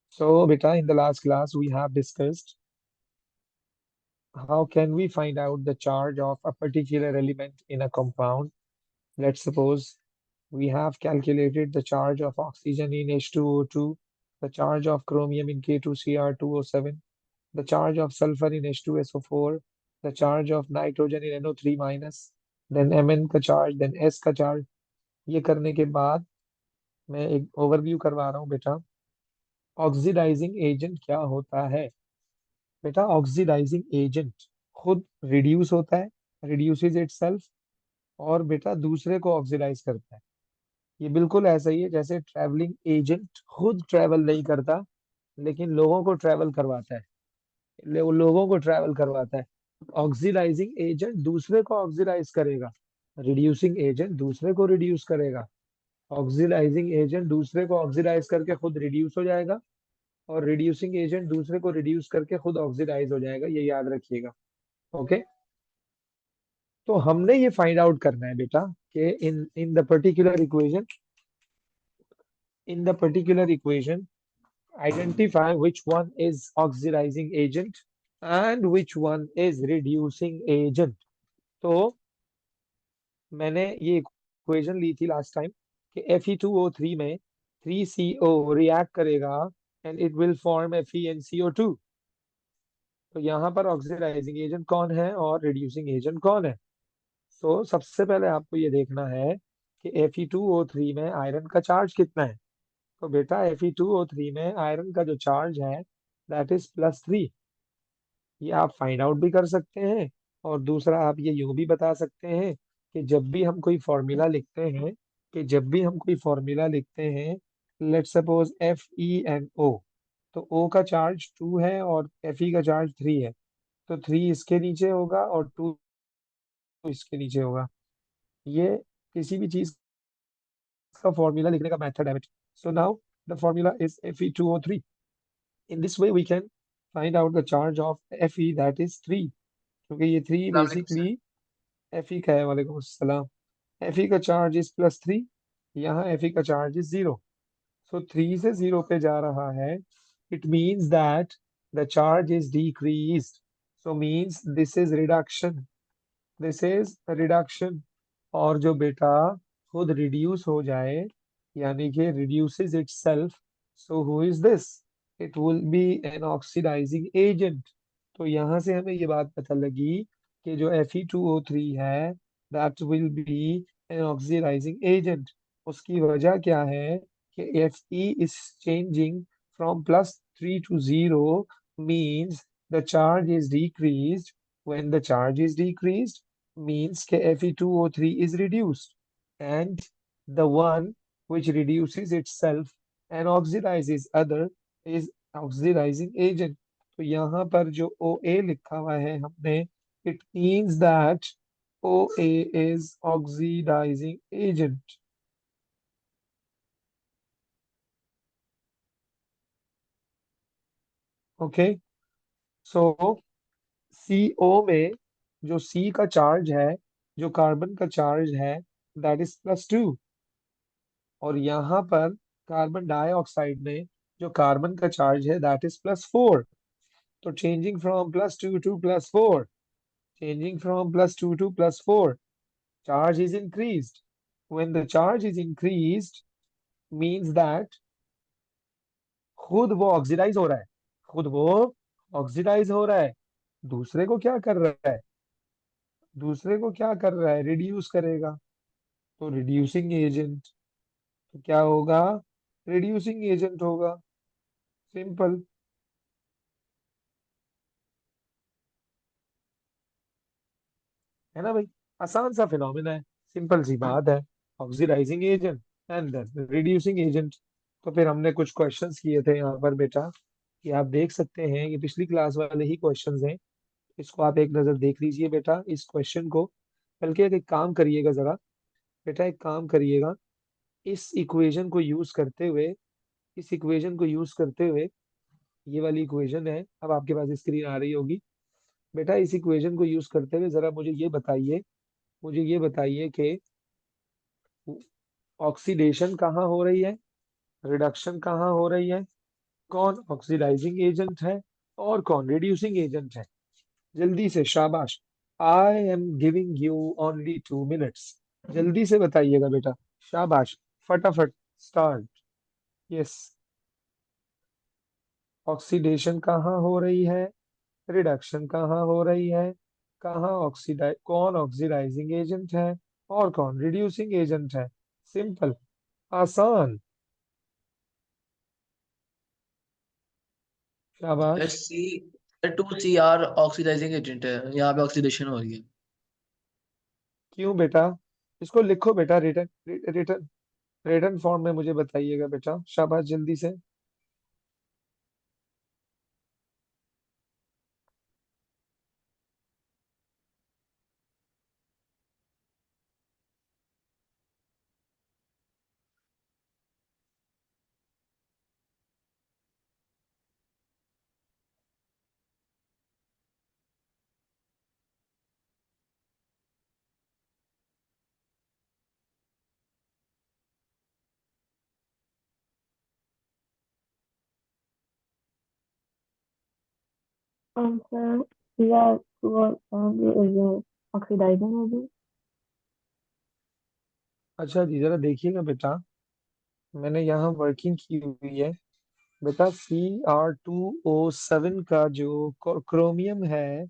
So, beta, in the last class, we have discussed how can we find out the charge of a particular element in a compound. Let's suppose we have calculated the charge of oxygen in H2O2, the charge of chromium in K2Cr2O7, the charge of sulfur in H2SO4, the charge of nitrogen in NO3 minus, then Mn का charge, then S का charge. ये करने के बाद मैं एक overview करवा रहा हूँ बेटा. ऑक्सीडाइजिंग एजेंट क्या होता है? बेटा ऑक्सीडाइजिंग एजेंट खुद रिड्यूस होता है, रिड्यूसेस इटसेल्फ, और बेटा दूसरे को ऑक्सीडाइज करता है. ये बिल्कुल ऐसा ही है जैसे ट्रैवलिंग एजेंट खुद ट्रैवल नहीं करता लेकिन लोगों को ट्रैवल करवाता है. वो लोगों को ट्रैवल करवाता है. ऑक्सीडाइजिंग एजेंट दूसरे को ऑक्सीडाइज करेगा, रिड्यूसिंग एजेंट दूसरे को रिड्यूस करेगा. ऑक्सीडाइजिंग एजेंट दूसरे को ऑक्सीडाइज करके खुद रिड्यूस हो जाएगा, और रिड्यूसिंग एजेंट दूसरे को रिड्यूस करके खुद ऑक्सीडाइज हो जाएगा. ये याद रखिएगा. ओके. तो हमने ये फाइंड आउट करना है बेटा कि in the particular equation identify which one is oxidizing agent and which one is reducing agent. तो मैंने ये इक्वेशन ली थी लास्ट टाइम कि Fe2O3 में 3CO रिएक्ट करेगा and it will form FeNCO2. तो यहाँ पर ऑक्सीडाइजिंग एजेंट कौन है और रिड्यूसिंग एजेंट कौन है? तो सबसे पहले आपको ये देखना है कि Fe2O3 में आयरन का चार्ज कितना है. तो बेटा Fe2O3 में आयरन का जो चार्ज है दैट इज +3. ये आप फाइंड आउट भी कर सकते हैं, और दूसरा आप ये यूं भी बता सकते हैं कि जब भी हम कोई फॉर्मूला लिखते हैं, लेट्स सपोज FeNO, तो O का चार्ज 2 है और Fe का चार्ज 3 है. तो 3 इसके नीचे होगा और 2 इसके नीचे होगा. ये किसी भी चीज का फॉर्मूला लिखने का मेथड है. So now the formula is Fe2O3. In this way we can find out the charge of Fe, that is 3, क्योंकि ये 3 वालेकुम सर। बेसिकली Fe का है. वालेकुम अस्सलाम. Fe का चार्ज इज +3, यहाँ Fe का चार्ज इज 0. सो 3 से 0 पे जा रहा है. It means that the charge is decreased. So means this is reduction. और जो बेटा खुद रिड्यूस हो जाए, यानी कि reduces itself, so who is this? It will be an oxidizing agent. तो यहाँ से हमें ये बात पता लगी कि जो Fe2O3 है that will be an oxidizing agent. उसकी वजह क्या है कि Fe is changing from +3 to 0, means the charge is decreased. When the charge is decreased means कि Fe2O3 is reduced, and the one which reduces itself and oxidizes other is oxidizing agent. तो यहाँ पर जो OA लिखा हुआ है हमने, it means that OA is oxidizing agent. Okay. So CO में जो C का चार्ज है, जो कार्बन का चार्ज है, दैट इज +2. और यहाँ पर कार्बन डाइऑक्साइड में जो कार्बन का चार्ज है दैट इज +4. तो changing from +2 to +4 charge is increased. When the charge is increased means that खुद वो ऑक्सीडाइज हो रहा है, खुद वो ऑक्सीडाइज हो रहा है. दूसरे को क्या कर रहा है? रिड्यूस करेगा. तो रिड्यूसिंग एजेंट. तो क्या होगा? रिड्यूसिंग एजेंट होगा. सिंपल है ना भाई. आसान सा फिनोमिना है, सिंपल सी बात है. Oxidizing agent and then reducing agent. तो फिर हमने कुछ क्वेश्चंस किए थे यहाँ पर बेटा, कि आप देख सकते हैं ये पिछली क्लास वाले ही क्वेश्चंस हैं. इसको आप एक नजर देख लीजिए बेटा इस क्वेश्चन को. बल्कि एक काम करिएगा जरा, बेटा एक काम करिएगा. इस इक्वेशन को यूज करते हुए इस इक्वेशन को यूज करते हुए ये वाली इक्वेशन है, अब आपके पास स्क्रीन आ रही होगी. बेटा इस इक्वेशन को यूज करते हुए जरा मुझे ये बताइए कि ऑक्सीडेशन कहाँ हो रही है? रिडक्शन कहाँ हो रही है? कौन ऑक्सीडाइजिंग एजेंट है और कौन रिड्यूसिंग एजेंट है? जल्दी से, शाबाश। I am giving you only 2 minutes. जल्दी से बताइएगा बेटा। शाबाश, फटाफट स्टार्ट। यस। ऑक्सीडेशन कहाँ हो रही है? रिडक्शन कहाँ हो रही है? कौन ऑक्सीडाइजिंग एजेंट है और कौन रिड्यूसिंग एजेंट है? सिंपल, आसान। सर शाबाश। सी, सर 2Cr ऑक्सीडाइजिंग एजेंट है, यहाँ पे ऑक्सीडेशन हो रही है। क्यों बेटा? इसको लिखो बेटा, रिटर्न रिटर्न रिटर्न फॉर्म में मुझे बताइएगा बेटा। शाबाश, जल्दी से। Sir, yeah, was oxidizing agent. अच्छा जी, जरा देखिएगा बेटा। मैंने यहाँ वर्किंग की हुई है बेटा। Cr2O7 का जो क्रोमियम है,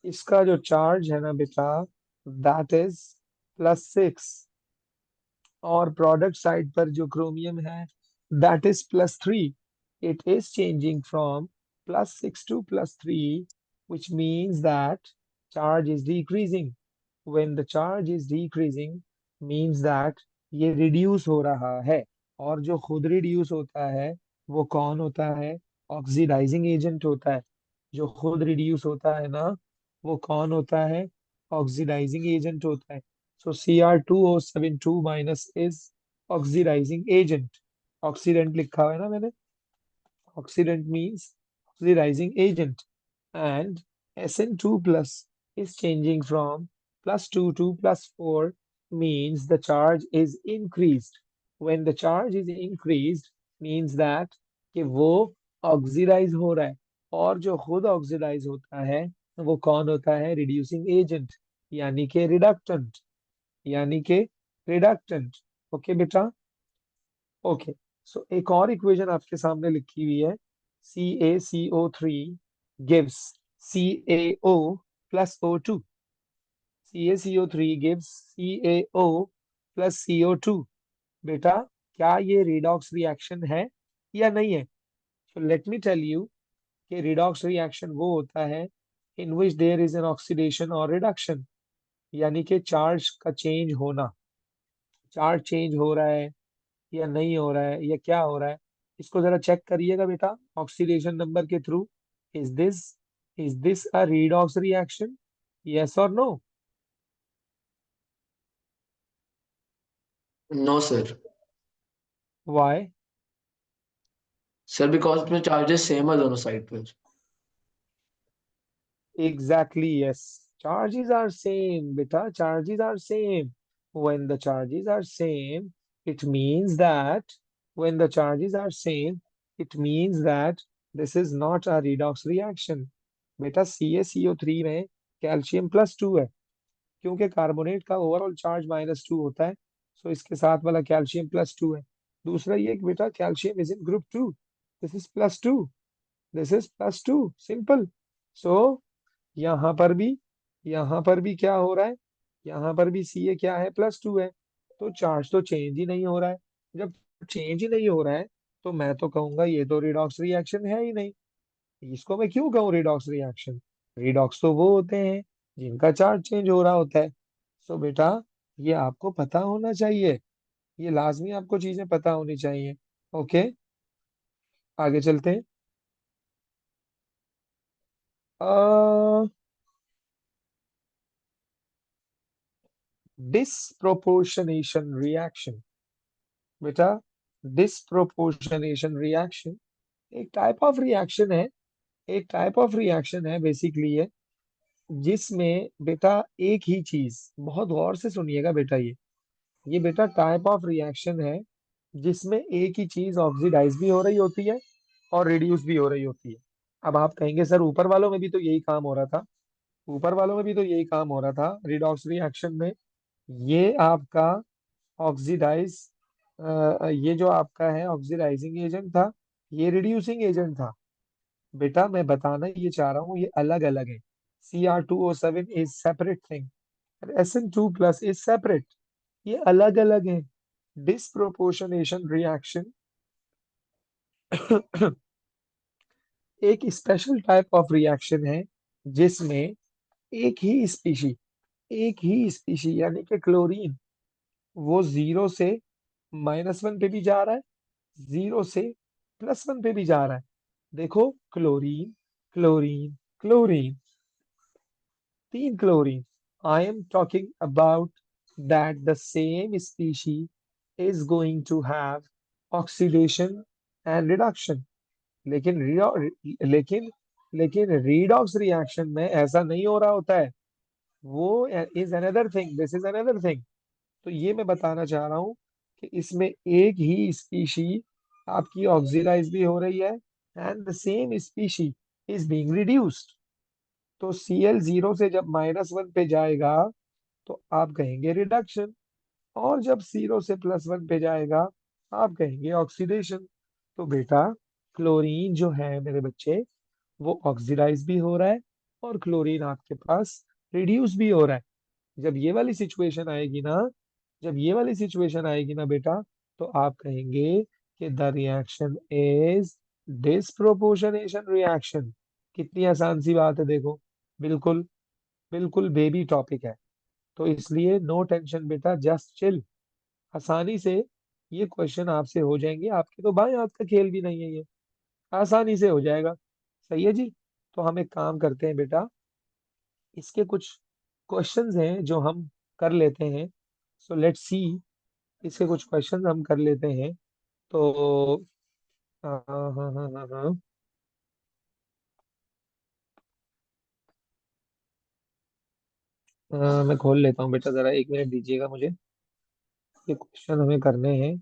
इसका जो चार्ज है ना बेटा, दैट इज +6। और प्रोडक्ट साइड पर जो क्रोमियम है, that is +3। It is changing from +6 to +3, which means that charge is decreasing. When the charge is decreasing means that ये रिड्यूस हो रहा है। और जो खुद रिड्यूस होता है वो कौन होता है? ऑक्सीडाइजिंग एजेंट होता है। जो खुद रिड्यूस होता है ना, वो कौन होता है? ऑक्सीडाइजिंग एजेंट होता है। So Cr2O72 minus is oxidizing agent. Oxidant लिखा हुआ है ना मैंने। Oxidant means oxidizing agent. And Sn2 plus is changing from +2 to +4, means the charge is increased. When the charge is increased means that कि वो oxidise हो रहा है। और जो खुद ऑक्सीडाइज होता है वो कौन होता है? रिड्यूसिंग एजेंट, यानी कि रिडक्टेंट। यानी कि रिडक्टेंट। ओके बेटा। ओके। सो एक और इक्वेशन आपके सामने लिखी हुई है। CaCO3 gives CaO plus O2। CaCO3 gives CaO plus CO2। बेटा, क्या ये रिडॉक्स रिएक्शन है या नहीं है? So let me tell you कि रिडॉक्स रिएक्शन वो होता है in which there is an oxidation और रिडक्शन, यानी कि चार्ज का चेंज होना। चार्ज चेंज हो रहा है या नहीं हो रहा है या क्या हो रहा है, इसको जरा चेक करिएगा बेटा ऑक्सीडेशन नंबर के through. Is this is this a redox reaction? Yes और no? No sir. Why? Sir because में चार्जेस सेम है दोनों साइड पर। Exactly, yes. Charges are same बेटा, charges are same. When the charges are same, it means that when the charges are same, it means that this is not a redox reaction. बेटा CaCO3 में calcium +2 है, क्योंकि carbonate का overall charge -2 होता है। सो इसके साथ वाला कैल्शियम +2 है। दूसरा ये कि बेटा calcium is in group 2। This is +2। This is +2। Simple. So यहाँ पर भी यहाँ पर भी क्या हो रहा है? यहाँ पर भी Ca क्या है? +2 है। तो चार्ज तो चेंज ही नहीं हो रहा है। जब चेंज ही नहीं हो रहा है तो मैं तो कहूंगा ये तो रिडॉक्स रिएक्शन है ही नहीं। इसको मैं क्यों कहूँ रिडॉक्स रिएक्शन? रिडॉक्स तो वो होते हैं जिनका चार्ज चेंज हो रहा होता है। सो बेटा, ये आपको पता होना चाहिए। ये लाजमी आपको चीजें पता होनी चाहिए। ओके, आगे चलते हैं। Disproportionation reaction. बेटा, डिसप्रोपोर्शनेशन रिएक्शन एक टाइप ऑफ रिएक्शन है। एक टाइप ऑफ रिएक्शन है बेसिकली ये, जिसमें बेटा एक ही चीज, बहुत गौर से सुनिएगा बेटा, ये बेटा टाइप ऑफ रिएक्शन है जिसमें एक ही चीज ऑक्सीडाइज भी हो रही होती है और रिड्यूस भी हो रही होती है। अब आप कहेंगे सर ऊपर वालों में भी तो यही काम हो रहा था, ऊपर वालों में भी तो यही काम हो रहा था रिडॉक्स रिएक्शन में। ये आपका ऑक्सीडाइज ये जो आपका है ऑक्सीडाइजिंग एजेंट था, ये रिड्यूसिंग एजेंट था। बेटा मैं बताना ये चाह रहा हूँ, ये अलग अलग है। Cr2O7 is separate thing, SN2+ is separate, ये अलग अलग है। डिस्प्रोपोर्शनेशन रिएक्शन एक स्पेशल टाइप ऑफ रिएक्शन है जिसमें एक ही स्पीशी यानी कि क्लोरीन, वो 0 से -1 पे भी जा रहा है, 0 से +1 पे भी जा रहा है। देखो chlorine, chlorine, chlorine, 3 chlorine. I am talking about that the same species is going to have oxidation and reduction. लेकिन लेकिन लेकिन redox रिएक्शन में ऐसा नहीं हो रहा होता है। वो is another thing, this is another thing. तो ये मैं बताना चाह रहा हूँ कि इसमें एक ही स्पीशी आपकी ऑक्सीडाइज भी हो रही है and the same species is being reduced. तो Cl0 से जब -1 पे जाएगा तो आप कहेंगे रिडक्शन, और जब 0 से +1 पे जाएगा आप कहेंगे ऑक्सीडेशन। तो बेटा क्लोरीन जो है मेरे बच्चे, वो ऑक्सीडाइज भी हो रहा है और क्लोरीन आपके पास रिड्यूस भी हो रहा है। जब ये वाली सिचुएशन आएगी ना, जब ये वाली सिचुएशन आएगी ना बेटा, तो आप कहेंगे कि the reaction is disproportionation reaction. कितनी आसान सी बात है देखो, बिल्कुल बिल्कुल बेबी टॉपिक है। तो इसलिए नो टेंशन बेटा, जस्ट चिल। आसानी से ये क्वेश्चन आपसे हो जाएंगे, आपके तो बाएं हाथ का खेल भी नहीं है ये, आसानी से हो जाएगा। सही है जी। तो हम एक काम करते हैं बेटा, इसके कुछ क्वेश्चंस हैं जो हम कर लेते हैं। सो लेट्स सी, इसके कुछ क्वेश्चंस हम कर लेते हैं। तो हाँ हाँ हाँ हाँ हाँ, मैं खोल लेता हूँ बेटा, जरा 1 मिनट दीजिएगा मुझे। ये क्वेश्चन हमें करने हैं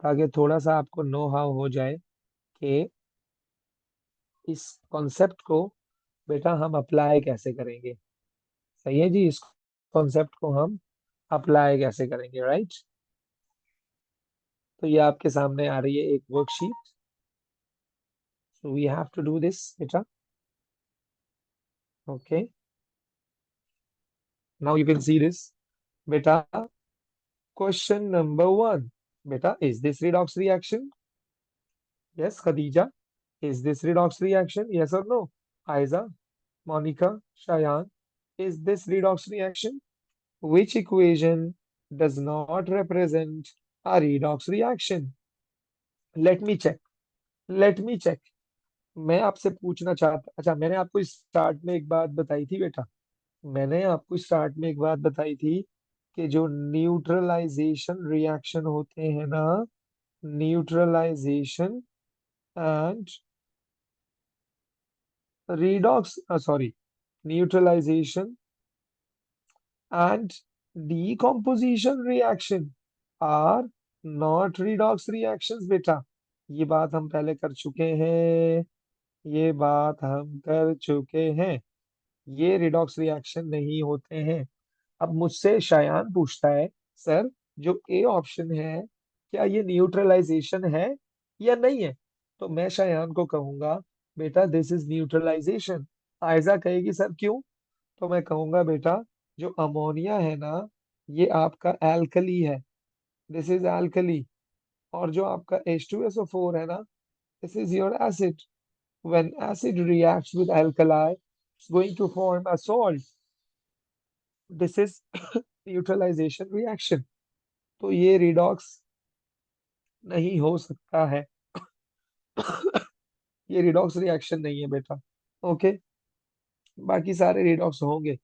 ताकि थोड़ा सा आपको नो हाउ हो जाए कि इस कॉन्सेप्ट को बेटा हम अप्लाई कैसे करेंगे। सही है जी, इस कॉन्सेप्ट को हम अप्लाई कैसे करेंगे, राइट। तो ये आपके सामने आ रही है एक worksheet, so we have to do this बेटा। Okay, now you can see this बेटा। क्वेश्चन नंबर 1, बेटा is this redox reaction? Yes Khadija, is this redox reaction, yes और no? Aiza, Monika, Shayan, is this redox reaction? Which equation does not represent a redox reaction? Let me check. Let me check. मैं आपसे पूछना चाहता, अच्छा मैंने आपको start में एक बात बताई थी बेटा, मैंने आपको स्टार्ट में एक बात बताई थी कि जो न्यूट्रलाइजेशन रिएक्शन होते हैं ना, neutralization and redox, sorry, neutralization and decomposition reaction are not redox reactions बेटा। ये बात हम पहले कर चुके हैं, ये बात हम कर चुके हैं। ये रिडॉक्स रिएक्शन नहीं होते हैं। अब मुझसे शायान पूछता है, सर जो ए ऑप्शन है क्या ये न्यूट्रलाइजेशन है या नहीं है? तो मैं शायान को कहूंगा बेटा दिस इज न्यूट्रलाइजेशन। आयजा कहेगी सर क्यों? तो मैं कहूंगा बेटा जो अमोनिया है ना, ये आपका एल्कली है, दिस इज एल्कली। और जो आपका H2SO4 है ना, this is your acid. When acid reacts with alkali it's going to form a salt, this is neutralization reaction. तो ये रिडॉक्स नहीं हो सकता है। ये रिडॉक्स रिएक्शन नहीं है बेटा। ओके, बाकी सारे रिडॉक्स होंगे,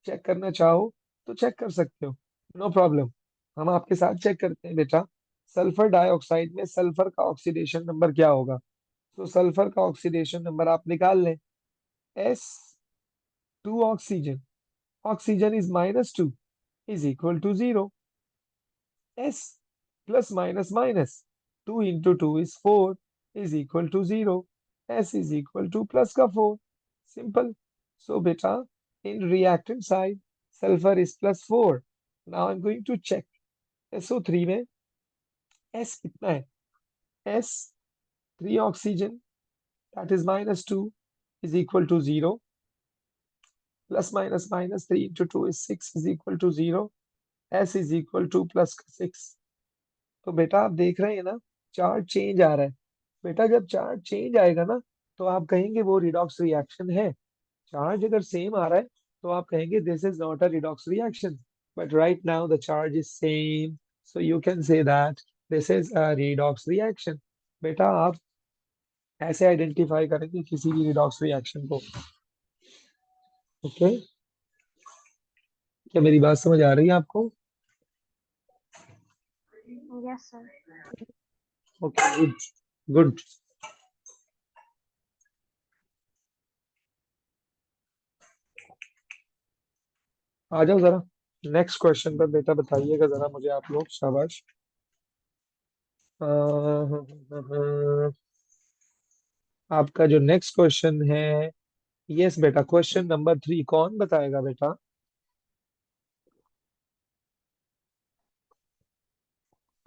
चेक करना चाहो तो चेक कर सकते हो, नो प्रॉब्लम। हम आपके साथ चेक करते हैं बेटा। सल्फर डाइऑक्साइड में सल्फर का ऑक्सीडेशन नंबर क्या होगा? तो सल्फर का ऑक्सीडेशन नंबर आप निकाल लें, S2 oxygen, oxygen is -2 is equal to 0, S plus minus minus 2 into 2 is 4 is equal to 0. S is equal to plus का 4. Simple. So beta, in reactant side, sulfur is plus 4. Now I'm going to check. SO3 में S कितना है? S 3 oxygen, that is minus 2 is equal to 0. Plus minus minus 3 into 2 is 6 is equal to 0. S is equal to plus 6. तो बेटा आप देख रहे हैं ना, चार्ज चेंज आ रहा है. बेटा जब चार्ज चेंज आएगा ना, तो आप कहेंगे वो रिडॉक्स रिएक्शन है. चार्ज अगर सेम आ रहा है तो आप कहेंगे this is not a redox reaction. But right now the charge is same, so you can say that this is a redox reaction. बेटा आप ऐसे आइडेंटिफाई करेंगे किसी भी रिडॉक्स रिएक्शन को. ओके, क्या मेरी बात समझ आ रही है आपको? Yes, sir. Okay, good good. आ जाओ जरा नेक्स्ट क्वेश्चन पर. बेटा बताइएगा जरा मुझे आप लोग. शाबाश. आपका जो नेक्स्ट क्वेश्चन है, यस बेटा, क्वेश्चन नंबर 3 कौन बताएगा बेटा?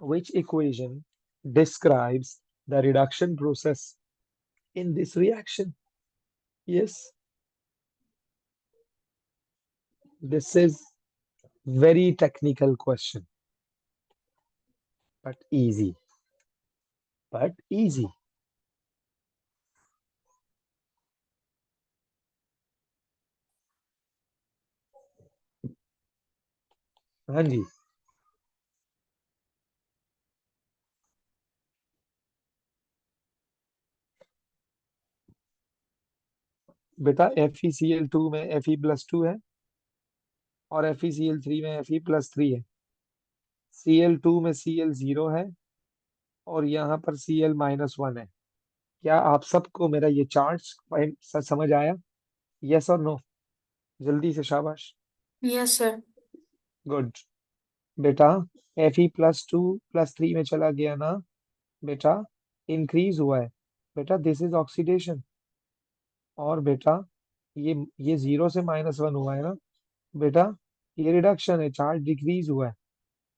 Which equation describes the reduction process in this reaction? Yes, this is very technical question, but easy. But easy. हाँ जी. बेटा FeCl2 में Fe+2 है और FeCl3 में Fe+3 है. Cl2 में Cl0 है और यहाँ पर Cl-1 है. क्या आप सबको मेरा ये चार्ट समझ आया? यस और नो? जल्दी से शाबाश. Yes sir. गुड. बेटा Fe+2+3 में चला गया ना बेटा, इंक्रीज हुआ है. बेटा दिस इज ऑक्सीडेशन. और बेटा ये 0 से -1 हुआ है ना बेटा, ये रिडक्शन है. चार्ज डिक्रीज हुआ है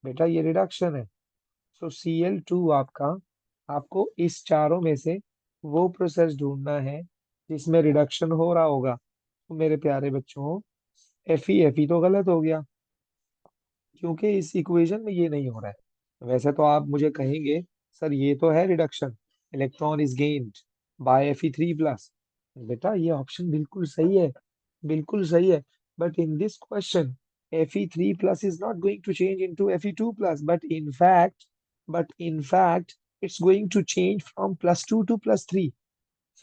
बेटा, ये रिडक्शन है. सो Cl2 आपका, आपको इस चारों में से वो प्रोसेस ढूंढना है जिसमें रिडक्शन हो रहा होगा. तो मेरे प्यारे बच्चों, Fe तो गलत हो गया क्योंकि इस इक्वेशन में ये नहीं हो रहा है. वैसे तो आप मुझे कहेंगे सर ये तो है reduction, electron is gained by Fe3+. बेटा ये ऑप्शन बिल्कुल सही है, बिल्कुल सही है. But in this question Fe3+ is not going to change into Fe2+, but in fact it's going to change from +2 to +3.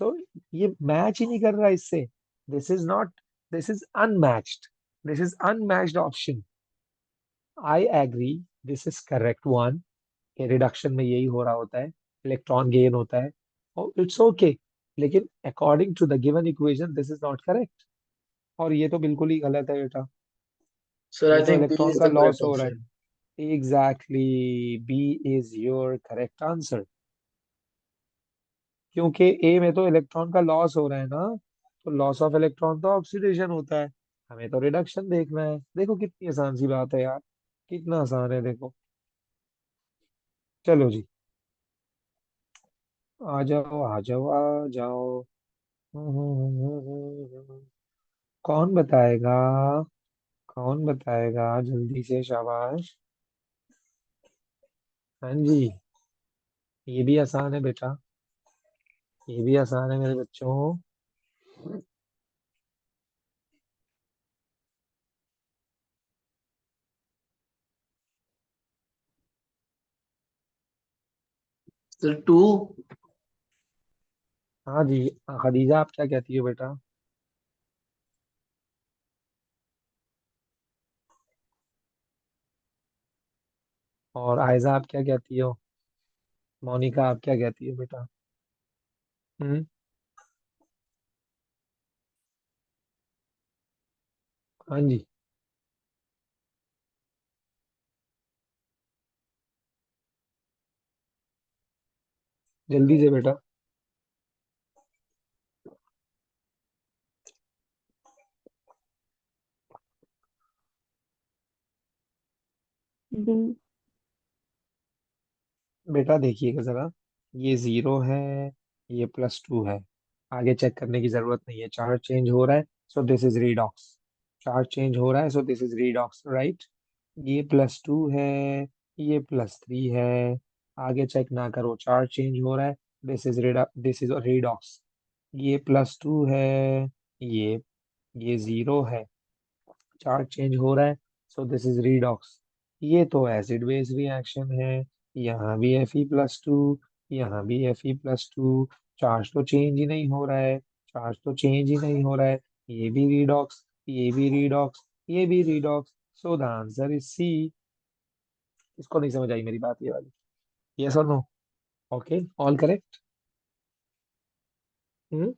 So ये मैच ही नहीं कर रहा इससे. This is not, this is unmatched, this is unmatched option. I agree, this is correct one. के reduction में यही हो रहा होता है, इलेक्ट्रॉन गेन होता है. और इट्स ओके, लेकिन according to the given equation this is not correct. और ये तो बिल्कुल ही गलत है बेटा. सर ये आई तो थिंक बी इलेक्ट्रॉन इज का द लॉस करेक्ट हो रहा ऑप्शन। है. Exactly, B is your correct answer. क्योंकि ए में तो इलेक्ट्रॉन का लॉस हो रहा है ना, तो लॉस ऑफ इलेक्ट्रॉन तो ऑक्सीडेशन होता है. हमें तो रिडक्शन देखना है. देखो कितनी आसान सी बात है यार, कितना आसान है देखो. चलो जी, आ जाओ आ जाओ आ जाओ. कौन बताएगा? कौन बताएगा जल्दी से? शाबाश. हाँ जी, ये भी आसान है बेटा, ये भी आसान है मेरे बच्चों. सर 2। हाँ जी. खदीजा आप क्या कहती हो बेटा? और आयजा आप क्या कहती हो? मोनिका आप क्या कहती हो बेटा? हम्म. हाँ जी. जल्दी से बेटा। डी। बेटा देखिएगा जरा, ये 0 है, ये +2 है। आगे चेक करने की जरूरत नहीं है, चार्ज चेंज हो रहा है, so this is redox. Charge change हो रहा है, so this is redox, right. ये +2 है, ये +3 है। आगे चेक ना करो, चार्ज चेंज हो रहा है, दिस इज रीडॉक्स। ये +2 है, ये ये 0 है, चार्ज चेंज हो रहा है, सो दिस इज रीडॉक्स। ये तो एसिड बेस रिएक्शन है। यहाँ भी Fe+2, यहाँ भी Fe+2। चार्ज तो चेंज ही नहीं हो रहा है, चार्ज तो चेंज ही नहीं हो रहा है। ये भी रीडॉक्स, ये भी रीडॉक्स, ये भी redox, so the answer is C. इसको नहीं समझ आई मेरी बात ये वाली? यस और no? Okay, all correct. Hmm.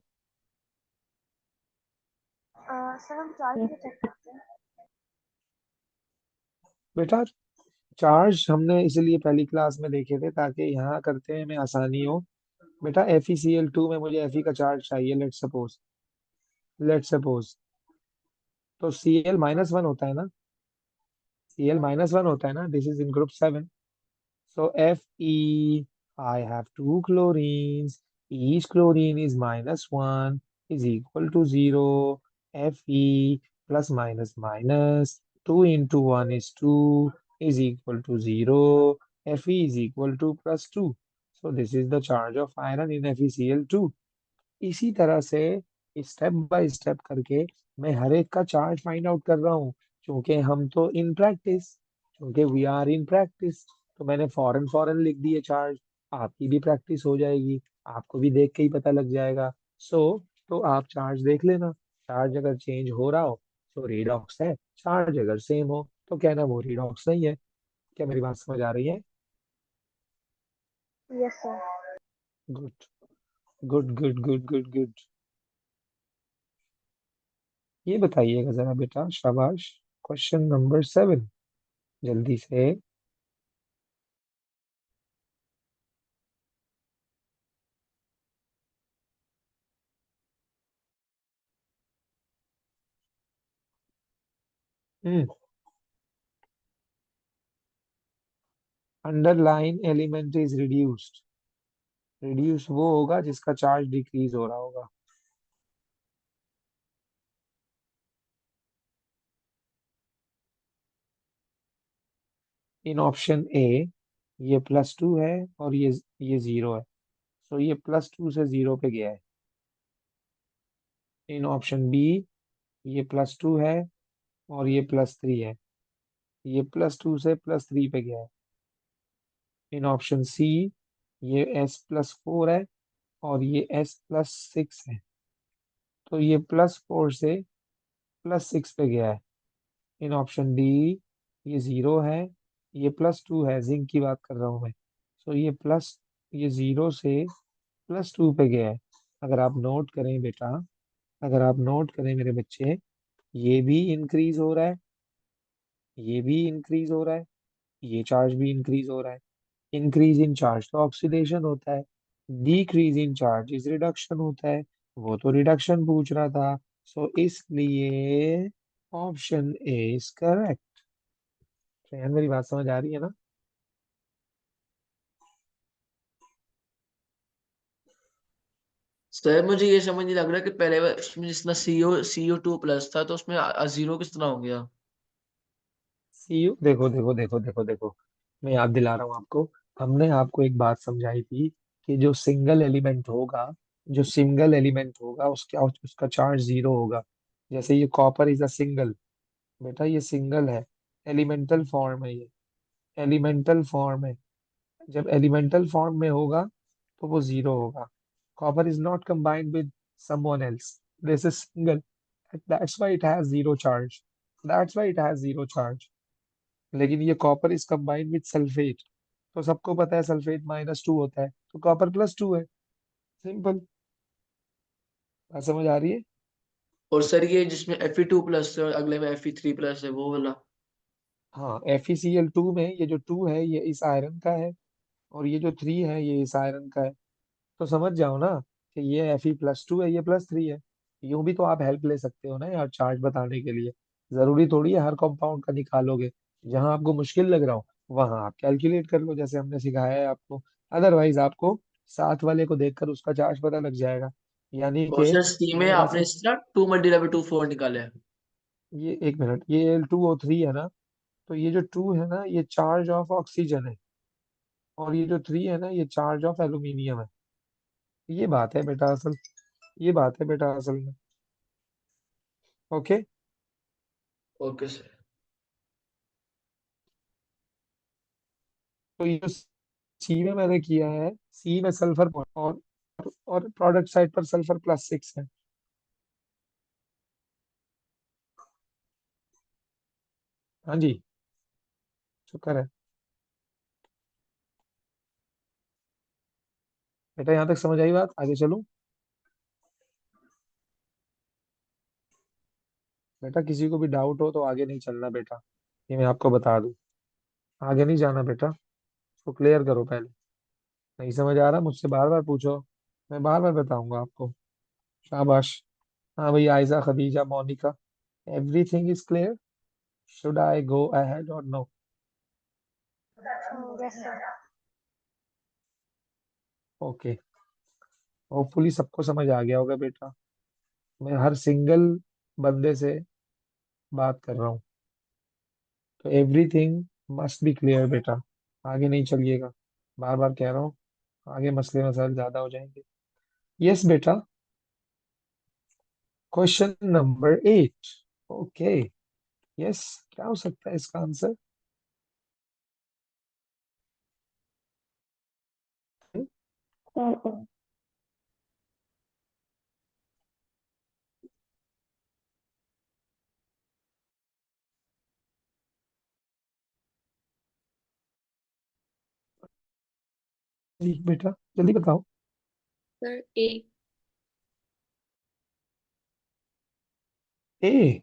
Sir हम चार्ज यस। कैसे चेक करते हैं? बेटा चार्ज हमने इसलिए पहली क्लास में देखे थे ताकि यहाँ करते हैं में आसानी हो। बेटा FeCl2 में मुझे Fe का चार्ज चाहिए, लेट सपोज। तो Cl-1 होता है ना, Cl-1 होता है ना, this is in group 7। So Fe, I have two chlorines. Each chlorine is -1 is equal to 0. Fe plus minus minus 2 into 1 is 2 is equal to 0. Fe is equal to +2. So this is the charge of iron in FeCl2। इसी तरह से step by step करके मैं हर एक का charge find out कर रहा हूँ, क्योंकि हम तो इन प्रैक्टिस, क्योंकि वी आर इन प्रैक्टिस। तो मैंने फॉरन फॉरन लिख दिए चार्ज, आपकी भी प्रैक्टिस हो जाएगी, आपको भी देख के ही पता लग जाएगा। सो तो आप चार्ज देख लेना, चार्ज अगर चेंज हो रहा हो तो रिडॉक्स है, चार्ज अगर सेम हो तो कहना वो रिडॉक्स नहीं है। क्या मेरी बात समझ आ रही है? Yes sir. Good, good good good good good. ये बताइएगा जरा बेटा, शाबाश। क्वेश्चन नंबर 7, जल्दी से। Underline element is reduced. Reduce वो होगा जिसका चार्ज डिक्रीज हो रहा होगा। इन ऑप्शन ए ये +2 है और ये 0 है, सो ये +2 से 0 पे गया है। इन ऑप्शन बी ये +2 है और ये +3 है, ये +2 से +3 पे गया है। इन ऑप्शन सी ये S+4 है और ये S+6 है, तो ये +4 से +6 पे गया है। इन ऑप्शन डी ये 0 है, ये +2 है, जिंक की बात कर रहा हूँ मैं। सो ये 0 से +2 पे गया है। अगर आप नोट करें बेटा, अगर आप नोट करें मेरे बच्चे, ये भी इंक्रीज हो रहा है, ये भी इंक्रीज हो रहा है, ये चार्ज भी इंक्रीज हो रहा है। इंक्रीज इन चार्ज तो ऑक्सीडेशन होता है, decrease in charge is reduction होता है। वो तो रिडक्शन पूछ रहा था, सो इसलिए ऑप्शन ए इज करेक्ट। यार मेरी बात समझ आ रही है ना? सर मुझे ये समझ नहीं लग रहा कि पहले उसमें जितना CO2+ था तो उसमें जीरो किस तरह हो गया। सी यू, देखो देखो देखो देखो देखो, मैं याद दिला रहा हूँ आपको। हमने आपको एक बात समझाई थी कि जो सिंगल एलिमेंट होगा उसका चार्ज 0 होगा। जैसे ये कॉपर इज अ सिंगल, बेटा ये सिंगल है, एलिमेंटल फॉर्म है ये, एलिमेंटल फॉर्म है। जब एलिमेंटल फॉर्म में होगा तो वो 0 होगा। Copper is not combined with someone else, this is single, that's why it has 0 charge, that's why it has 0 charge. लेकिन ये copper is combined with sulphate, तो सबको पता है सल्फेट -2 होता है, तो कॉपर +2 है। सिंपल। बात समझ आ रही है? और सर ये जिसमें Fe2+ है और अगले में Fe3+ है वो वाला। हाँ, FeCl2 में ये जो 2 है ये इस आयरन का है, और ये जो 3 है ये इस आयरन का है। तो समझ जाओ ना कि ये Fe+2 है, ये +3 है। यूं भी तो आप हेल्प ले सकते हो ना यार चार्ज बताने के लिए। जरूरी थोड़ी है हर कंपाउंड का निकालोगे। जहां आपको मुश्किल लग रहा हो वहां आप कैलकुलेट कर लो, जैसे हमने सिखाया है आपको। अदरवाइज आपको साथ वाले को देखकर उसका चार्ज पता लग जाएगा। यानी कि क्वेश्चन सी में मेरा आपने से इस तरह 2 × 4 निकाले हैं। ये एक मिनट, ये L2O3 है ना, तो ये जो 2 है ना ये चार्ज ऑफ ऑक्सीजन है, और ये जो 3 है ना ये चार्ज ऑफ एल्यूमिनियम है। ये बात है बेटा असल, ये बात है बेटा असल में। ओके। Okay sir. तो ये जो सी में मैंने किया है, सी में सल्फर और प्रोडक्ट साइड पर सल्फर +6 है। हाँ जी, शुक्र है बेटा, यहाँ तक समझ आई बात, आगे चलूं। बेटा किसी को भी डाउट हो तो आगे नहीं चलना बेटा, ये मैं आपको बता दूं। आगे नहीं जाना बेटा, तो क्लियर करो पहले। नहीं समझ आ रहा मुझसे बार बार पूछो, मैं बार बार बताऊंगा आपको। शाबाश। हाँ भाई, Aiza, Khadija, Monika, everything is clear. Should I go ahead और no? Yes sir. Okay, hopefully सबको समझ आ गया होगा बेटा। मैं हर सिंगल बंदे से बात कर रहा हूँ, तो एवरीथिंग मस्ट बी क्लियर बेटा। आगे नहीं चलिएगा, बार बार कह रहा हूँ, आगे मसले मसाइल ज्यादा हो जाएंगे। यस बेटा, क्वेश्चन नंबर 8। ओके, यस, क्या हो सकता है इसका आंसर? सर जी बेटा, जल्दी बताओ। सर ए। ए,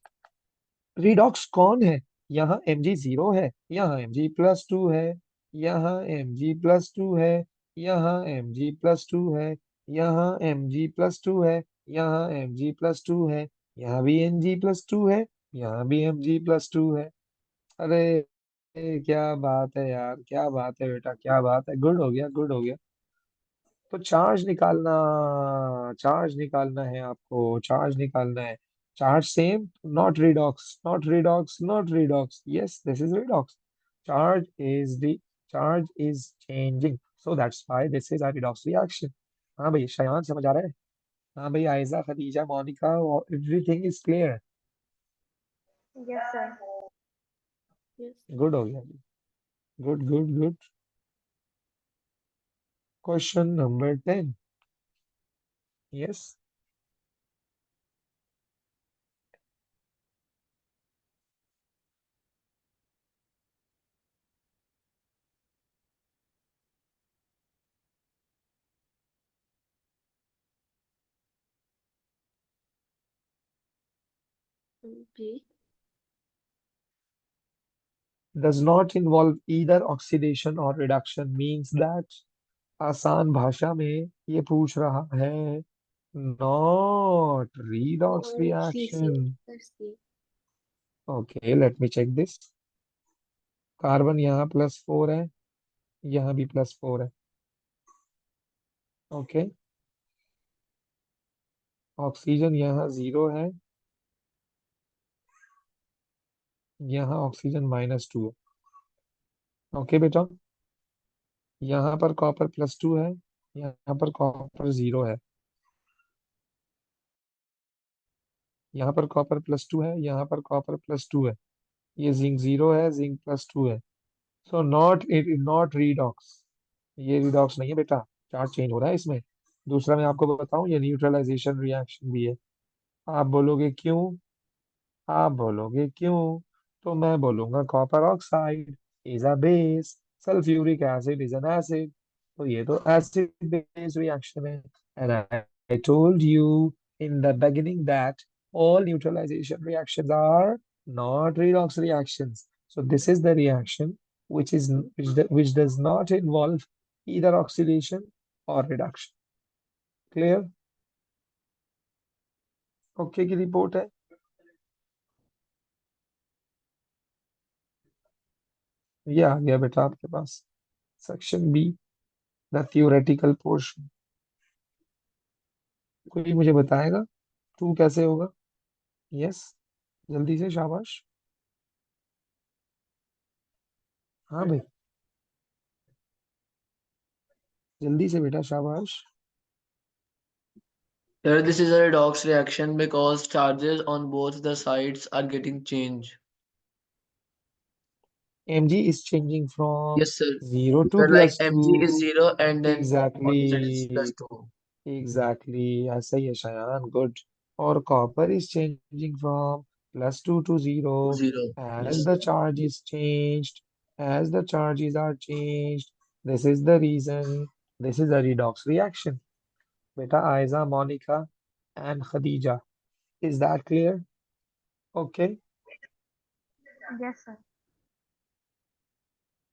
रिडॉक्स कौन है? यहाँ Mg0 है, यहाँ Mg+2 है, यहाँ Mg+2 है, यहाँ Mg+2 है, यहाँ Mg+2 है, यहाँ Mg+2 है, यहाँ भी Mg+2 है, यहाँ भी Mg+2 है। अरे क्या बात है यार, क्या बात है बेटा, क्या बात है, गुड हो गया, गुड हो गया। तो चार्ज निकालना है आपको, चार्ज निकालना है। Charge same, not redox, not redox, not redox, yes this is redox. Charge is the charge is changing, so that's why this is a redox reaction. हाँ भाई शयान, समझ आ रहा है? हाँ भाई Aiza, Khadija, Monika, everything is clear. Yes sir. Yes. Good हो गया, good good good. Question number 10। Yes, जी। does not involve either oxidation or reduction means that, आसान भाषा में ये पूछ रहा है, नॉट रीडॉक्स और see see reaction. Sir see. Okay, let me check this. Carbon यहाँ +4 है, यहाँ भी +4 है। ओके, ऑक्सीजन यहाँ 0 है, यहाँ ऑक्सीजन -2 है। ओके बेटा, यहाँ पर कॉपर +2 है, यहाँ पर कॉपर 0 है, यहाँ पर कॉपर +2 है, यहाँ पर कॉपर +2 है। ये जिंक 0 है, जिंक +2 है। So not it not redox, ये रिडॉक्स नहीं है बेटा, चार्ज चेंज हो रहा है इसमें। दूसरा मैं आपको बताऊं, ये न्यूट्रलाइजेशन रिएक्शन भी है। आप बोलोगे क्यों? आप बोलोगे क्यों, तो मैं बोलूंगा copper oxide is a base, sulphuric acid is an acid, तो ये तो एसिड बेस रिएक्शन है। And I told you in the beginning that all neutralization reactions are not redox reactions. So this is the reaction which does not involve either oxidation or reduction. Clear? Okay की report है? ये आ गया बेटा आपके पास section B, the theoretical portion. कोई मुझे बताएगा टू कैसे होगा? यस, जल्दी से, शाबाश। हाँ भाई, जल्दी से बेटा, शाबाश। Sir, this is a redox reaction because charges on both the sides are getting changed. mg is changing from Yes, sir. 0 to Sir, like plus mg is 2. 0 and then opposite is Exactly, +2. exactly, ऐसा ही है Shayan, good. और copper is changing from +2 to 0 0. as Yes. the charge is changed, as the charges are changed. This is the reason. This is a redox reaction. Beta Aiza, Monica, and Khadija. Is that clear? Okay. Yes, sir.